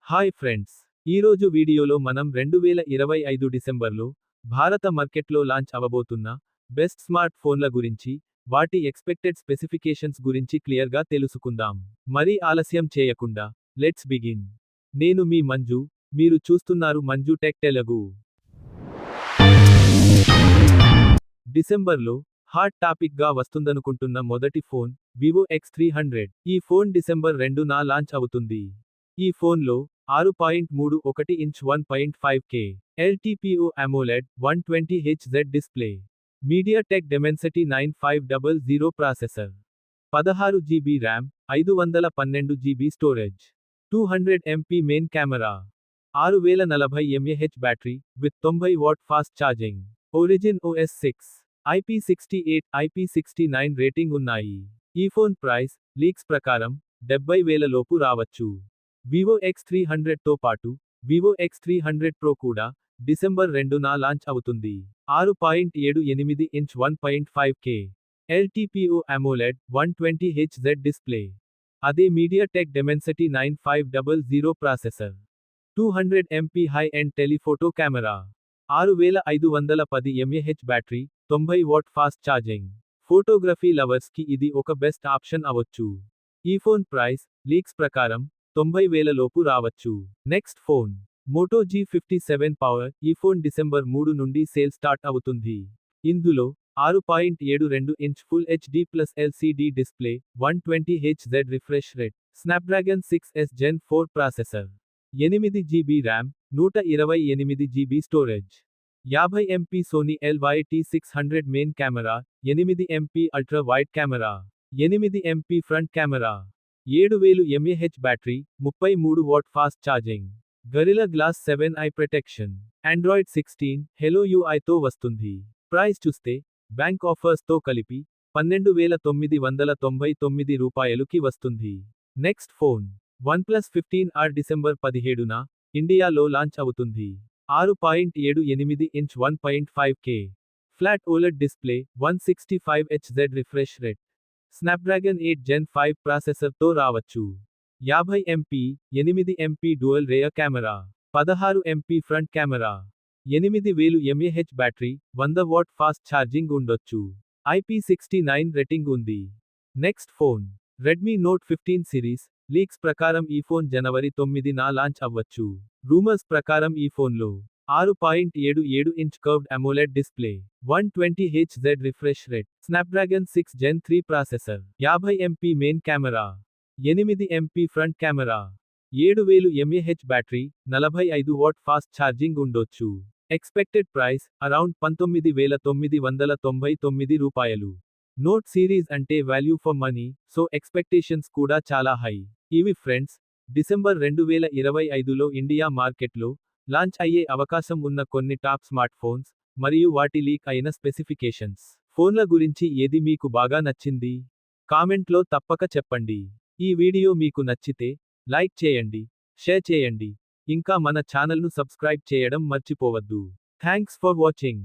Hi friends, ఈరోజు వీడియోలో మనం 2025 డిసెంబర్లో భారత మార్కెట్లో లాంచ్ అవబోతున్న బెస్ట్ స్మార్ట్ ఫోన్ల గురించి, వాటి ఎక్స్పెక్టెడ్ స్పెసిఫికేషన్స్ గురించి క్లియర్గా తెలుసుకుందాం. మరీ ఆలస్యం చేయకుండా లెట్స్ బిగిన్. నేను మీ మంజు, మీరు చూస్తున్నారు మంజు టెక్ తెలుగు. డిసెంబర్లో హాట్ టాపిక్గా వస్తుందనుకుంటున్న మొదటి ఫోన్ వివో X300. ఈ ఫోన్ డిసెంబర్ 2న లాంచ్ అవుతుంది. ఈ ఫోన్లో 6.31 inch 1.5K LTPO AMOLED 120Hz display, MediaTek Dimensity 9500 processor, 16 GB RAM, 512 GB storage, 200 MP main camera, 6040 mAh battery with 90 what fast charging, origin OS 6, IP68, IP69 rating ఉన్నాయి. ఈ phone price leaks ప్రకారం 70,000 లోపు రావచ్చు. Vivo X300 తో పాటు Vivo X300 Pro కూడా December 2న launch అవుతుంది. 6.78 inch 1.5K LTPO AMOLED 120Hz display, అదే MediaTek Dimensity 9500 processor, 200 MP high end telephoto camera, 6510 mAh battery, 90 what fast charging. Photography lovers కి ఇది ఒక బెస్ట్ ఆప్షన్ అవ్వొచ్చు. ఈ ఫోన్ ప్రైస్ లీక్స్ ప్రకారం 90,000 లోపు రావచ్చు. Next phone Moto G57 power. ఈ ఫోన్ డిసెంబర్ 3 నుండి సేల్ స్టార్ట్ అవుతుంది. ఇందులో 6.72 inch full HD plus LCD display, 120Hz refresh rate, Snapdragon 6S Gen 4 processor, 8 GB RAM, 128 GB storage, 50 MP Sony LYT600 main camera, 8 MP ultra wide camera, 8 MP front camera, 7000 mAh battery, 33 watt fast charging, gorilla glass 7 i protection, Android 16 hello UI తో వస్తుంది. Price చూస్తే bank offers తో కలిపి 12,999 రూపాయలుకి వస్తుంది. Next phone OnePlus 15R December 17న ఇండియాలో launch అవుతుంది. 6.78 inch 1.5K flat OLED display, 165Hz refresh rate, Snapdragon 8 Gen 5 processor తో రావచ్చు. 50 MP, 8 MP dual rear camera, 16 MP front camera, 8000 mAh battery, 100 watt fast charging ఉండొచ్చు. IP69 రేటింగ్ ఉంది. Next phone Redmi Note 15 series. Leaks ప్రకారం ఈ ఫోన్ జనవరి 9న launch అవ్వచ్చు. రూమర్స్ ప్రకారం ఈ ఫోన్లో 6.77 inch curved AMOLED display, 120Hz refresh rate, Snapdragon 6 Gen 3 processor, 50 MP main camera, 8 MP front camera, 7000 mAh battery, 45 what fast charging ఉండొచ్చు. ఎక్స్పెక్టెడ్ ప్రైస్ అరౌండ్ 19,999 రూపాయలు. నోట్ సిరీస్ అంటే value for money, so expectations కూడా చాలా high. ఇవి friends, December 2025లో India మార్కెట్లో launch అయ్యే అవకాశం ఉన్న కొన్ని టాప్ స్మార్ట్ ఫోన్స్, మరియు వాటి లీక్ అయిన స్పెసిఫికేషన్స్. ఫోన్ల గురించి ఏది మీకు బాగా నచ్చింది? కామెంట్లో తప్పక చెప్పండి. ఈ వీడియో మీకు నచ్చితే లైక్ చేయండి, షేర్ చేయండి, ఇంకా మన ఛానల్ను సబ్స్క్రైబ్ చేయడం మర్చిపోవద్దు. Thanks for watching.